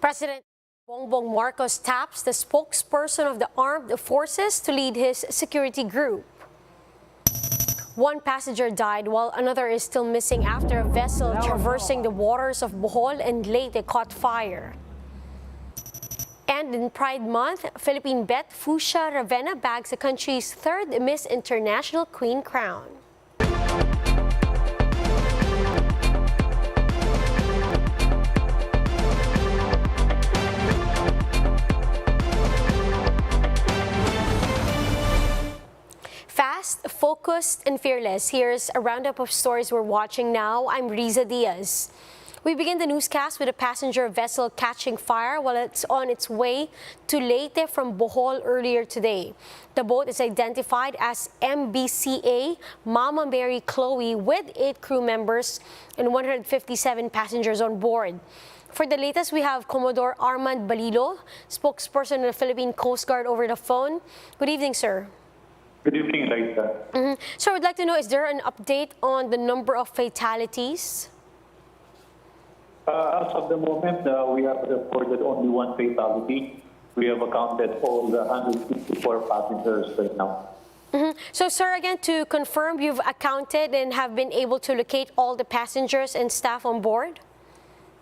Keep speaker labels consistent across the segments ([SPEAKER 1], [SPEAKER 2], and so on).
[SPEAKER 1] President Bongbong Marcos taps the spokesperson of the armed forces to lead his security group. One passenger died while another is still missing after a vessel traversing the waters of Bohol and Leyte caught fire. And in Pride Month, Philippine Bet Fuchsia Ravenna bags the country's third Miss International Queen crown. Fast, focused, and fearless. Here's a roundup of stories we're watching now. I'm Riza Diaz. We begin the newscast with a passenger vessel catching fire while it's on its way to Leyte from Bohol earlier today. The boat is identified as MBCA Mama Mary Chloe with 8 crew members and 157 passengers on board. For the latest, we have Commodore Armand Balilo, spokesperson of the Philippine Coast Guard, over the phone. Good evening, sir.
[SPEAKER 2] Good evening, Liza.
[SPEAKER 1] So I'd like to know, is there an update on the number of fatalities?
[SPEAKER 2] As of the moment, we have reported only one fatality. We have accounted all the 154 passengers right now.
[SPEAKER 1] So, sir, again, to confirm, you've accounted and have been able to locate all the passengers and staff on board?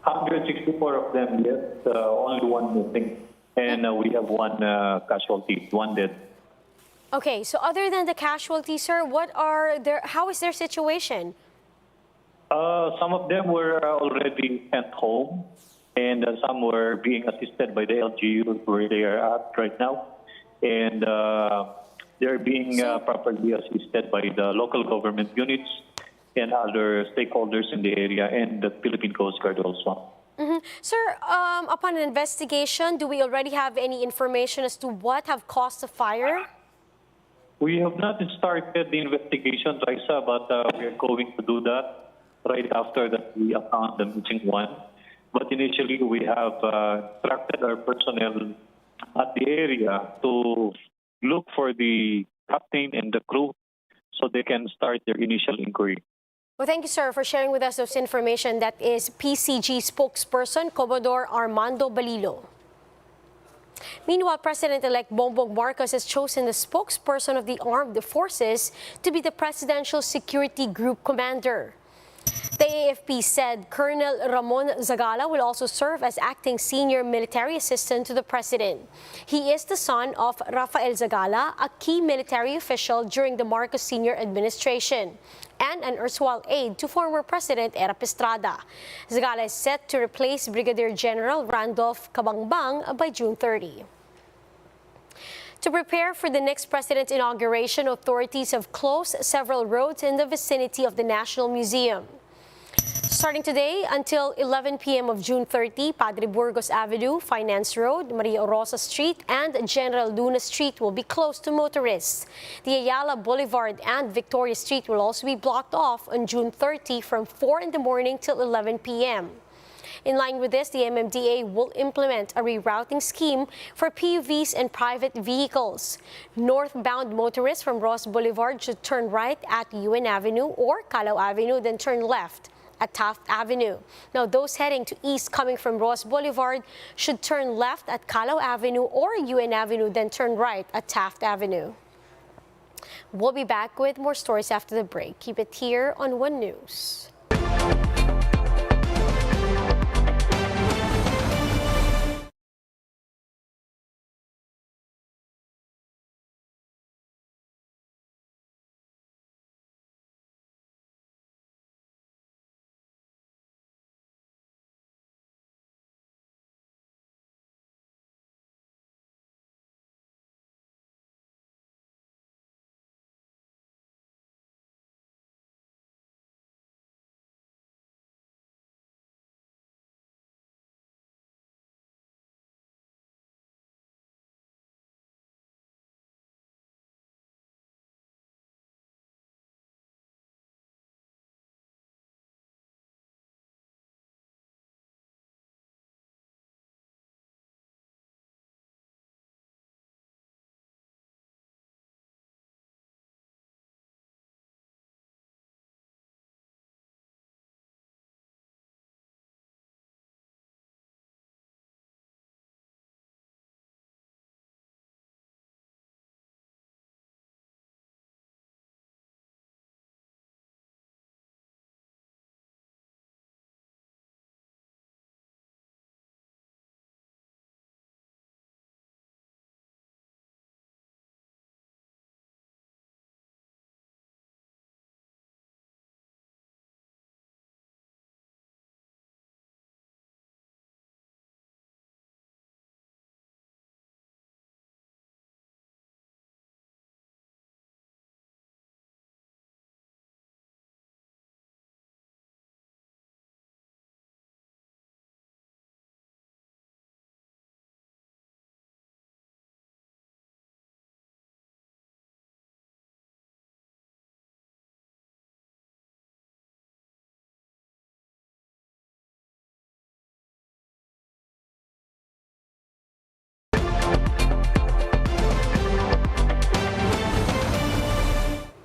[SPEAKER 2] 164 of them, yes. Only one missing. And we have one casualty, one dead.
[SPEAKER 1] Okay, so other than the casualties, sir, how is their situation?
[SPEAKER 2] Some of them were already sent home, and some were being assisted by the LGU where they are at right now. And they're being properly assisted by the local government units and other stakeholders in the area, and the Philippine Coast Guard also.
[SPEAKER 1] Sir, upon an investigation, do we already have any information as to what have caused the fire?
[SPEAKER 2] We have not started the investigation, Liza, but we are going to do that right after that we account the missing one. But initially, we have instructed our personnel at the area to look for the captain and the crew so they can start their initial inquiry.
[SPEAKER 1] Well, thank you, sir, for sharing with us this information. That is PCG spokesperson Commodore Armando Balilo. Meanwhile, President-elect Bongbong Marcos has chosen the spokesperson of the armed forces to be the presidential security group commander. The AFP said Colonel Ramon Zagala will also serve as acting senior military assistant to the president. He is the son of Rafael Zagala, a key military official during the Marcos senior administration, and an erstwhile aide to former President Erap Estrada. Zagala is set to replace Brigadier General Randolph Cabangbang by June 30. To prepare for the next president's inauguration, authorities have closed several roads in the vicinity of the National Museum. Starting today until 11 p.m. of June 30, Padre Burgos Avenue, Finance Road, Maria Rosa Street, and General Luna Street will be closed to motorists. The Ayala Boulevard and Victoria Street will also be blocked off on June 30 from 4 in the morning till 11 p.m. In line with this, the MMDA will implement a rerouting scheme for PUVs and private vehicles. Northbound motorists from Ross Boulevard should turn right at UN Avenue or Calao Avenue, then turn left at Taft Avenue. Now, those heading to east coming from Ross Boulevard should turn left at Calao Avenue or UN Avenue, then turn right at Taft Avenue. We'll be back with more stories after the break. Keep it here on One News.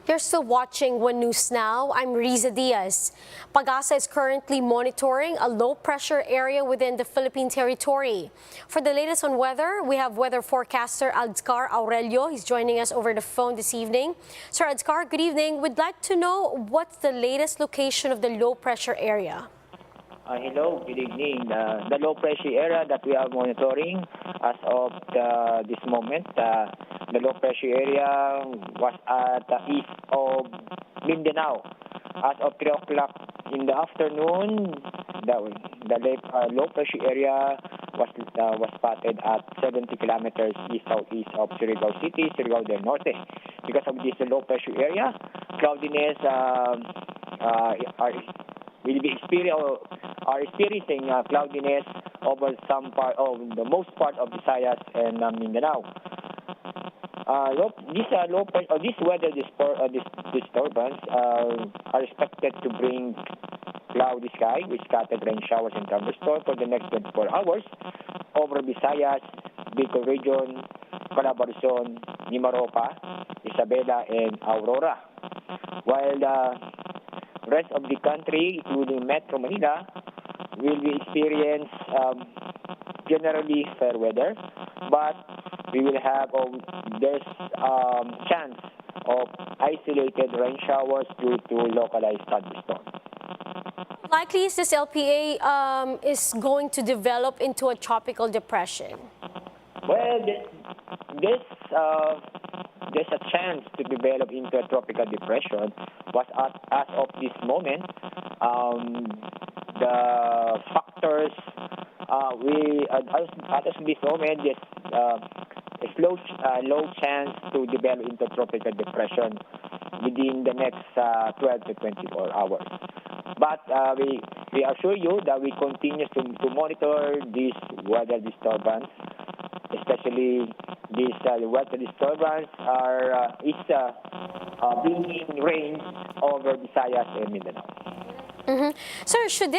[SPEAKER 1] You're still watching One News Now. I'm Riza Diaz. Pag-asa is currently monitoring a low-pressure area within the Philippine territory. For the latest on weather, we have weather forecaster Adskar Aurelio. He's joining us over the phone this evening. Sir Adskar, good evening. We'd like to know what's the latest location of the low-pressure area.
[SPEAKER 3] Hello, good evening. The low pressure area that we are monitoring as of this moment, the low pressure area was at the east of Mindanao. As of 3 o'clock in the afternoon, the low pressure area was spotted at 70 kilometers east-southeast of Surigao City, Surigao del Norte. Because of this low pressure area, cloudiness are experiencing cloudiness over some part of the most part of Visayas and Mindanao. This weather disturbance are expected to bring cloudy sky with scattered rain showers and thunderstorms for the next 24 hours over Visayas, Bicol region, Calabarzon, Mimaropa, Isabela, and Aurora. While the rest of the country, including Metro Manila, will be experience generally fair weather, but we will have there's chance of isolated rain showers due to localized thunderstorms.
[SPEAKER 1] Likely is this LPA is going to develop into a tropical depression?
[SPEAKER 3] Well, there's a chance to develop into a tropical depression, but as of this moment, the factors at this moment there's low chance to develop into tropical depression within the next 12 to 24 hours. But we assure you that we continue to monitor this weather disturbance, especially this weather disturbance is bringing rain over Visayas and Mindanao.
[SPEAKER 1] Mm-hmm. Sir, should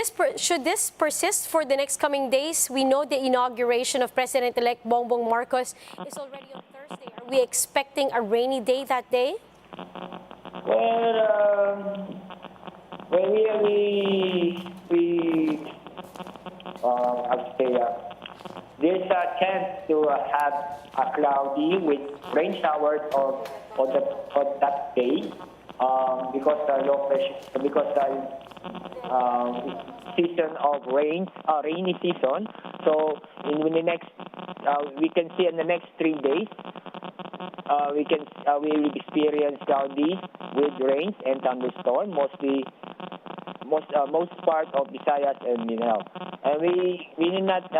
[SPEAKER 1] this persist for the next coming days? We know the inauguration of President-elect Bongbong Marcos is already on Thursday. Are we expecting a rainy day that day?
[SPEAKER 3] There's a chance to have a cloudy with rain showers on that day because season of rainy season. So in the next, we can see in the next 3 days, we will experience cloudy with rains and thunderstorm, most part of Visayas and Mindanao. And we will not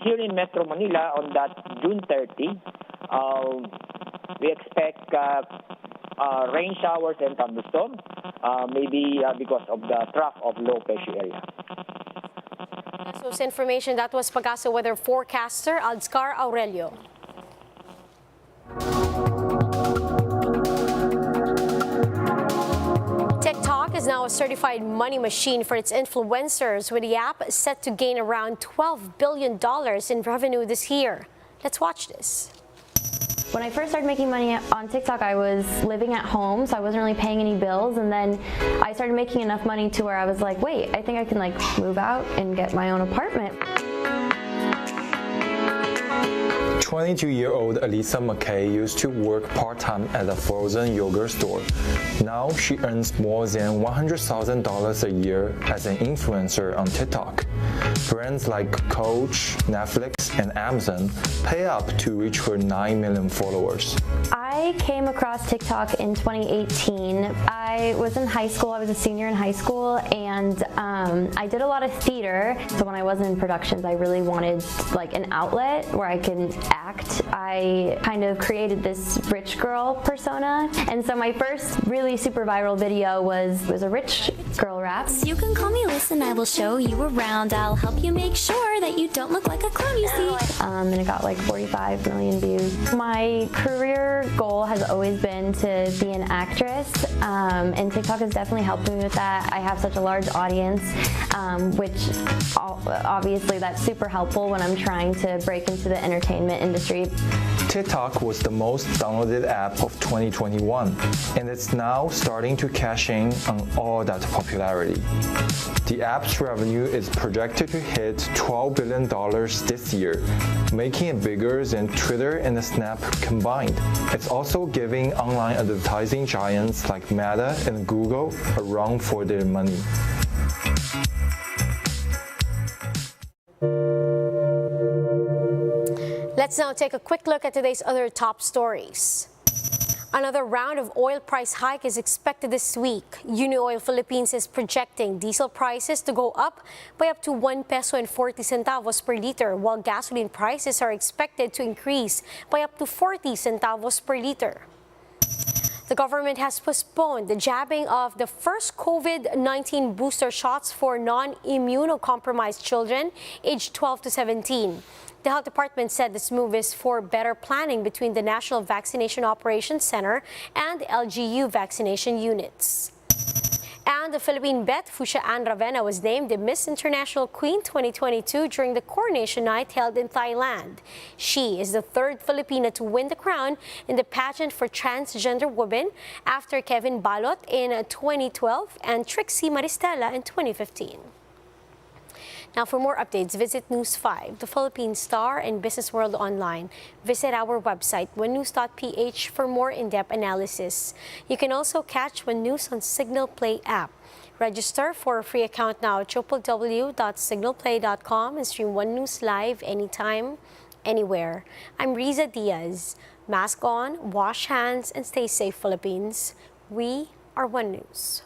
[SPEAKER 3] here in Metro Manila on that June 30. We expect rain showers and thunderstorms, maybe because of the trough of low pressure area.
[SPEAKER 1] So, this information, that was Pag-asa weather forecaster Adskar Aurelio. TikTok is now a certified money machine for its influencers, with the app set to gain around $12 billion in revenue this year. Let's watch this.
[SPEAKER 4] When I first started making money on TikTok, I was living at home, so I wasn't really paying any bills, and then I started making enough money to where I was like, wait, I think I can move out and get my own apartment.
[SPEAKER 5] 22-year-old Alisa McKay used to work part-time at a frozen yogurt store. Now she earns more than $100,000 a year as an influencer on TikTok. Brands like Coach, Netflix, and Amazon pay up to reach her 9 million followers.
[SPEAKER 4] I came across TikTok in 2018. I was in high school. I was a senior in high school, and I did a lot of theater. So when I was in productions, I really wanted an outlet where I can act. I kind of created this rich girl persona, and so my first really super viral video was a rich girl rap.
[SPEAKER 6] You can call me Liz and I will show you around. I'll help you make sure that you don't look like a clown, you see.
[SPEAKER 4] And it got 45 million views. My career goal has always been to be an actress. and TikTok is definitely helping me with that. I have such a large audience, which obviously that's super helpful when I'm trying to break into the entertainment industry.
[SPEAKER 5] TikTok was the most downloaded app of 2021, and it's now starting to cash in on all that popularity. The app's revenue is projected to hit $12 billion this year, making it bigger than Twitter and Snap combined. It's also giving online advertising giants like Meta and Google a run for their money.
[SPEAKER 1] Let's now take a quick look at today's other top stories. Another round of oil price hike is expected this week. Unioil Philippines is projecting diesel prices to go up by up to 1 peso and 40 centavos per liter, while gasoline prices are expected to increase by up to 40 centavos per liter. The government has postponed the jabbing of the first COVID-19 booster shots for non-immunocompromised children aged 12 to 17. The Health Department said this move is for better planning between the National Vaccination Operations Center and LGU vaccination units. And the Philippine bet Fucia Ann Ravena was named the Miss International Queen 2022 during the coronation night held in Thailand. She is the third Filipina to win the crown in the pageant for transgender women after Kevin Balot in 2012 and Trixie Maristela in 2015. Now, for more updates, visit News 5, the Philippine Star, and Business World Online. Visit our website, onenews.ph, for more in-depth analysis. You can also catch One News on Signal Play app. Register for a free account now at www.signalplay.com and stream One News live anytime, anywhere. I'm Riza Diaz. Mask on, wash hands, and stay safe, Philippines. We are One News.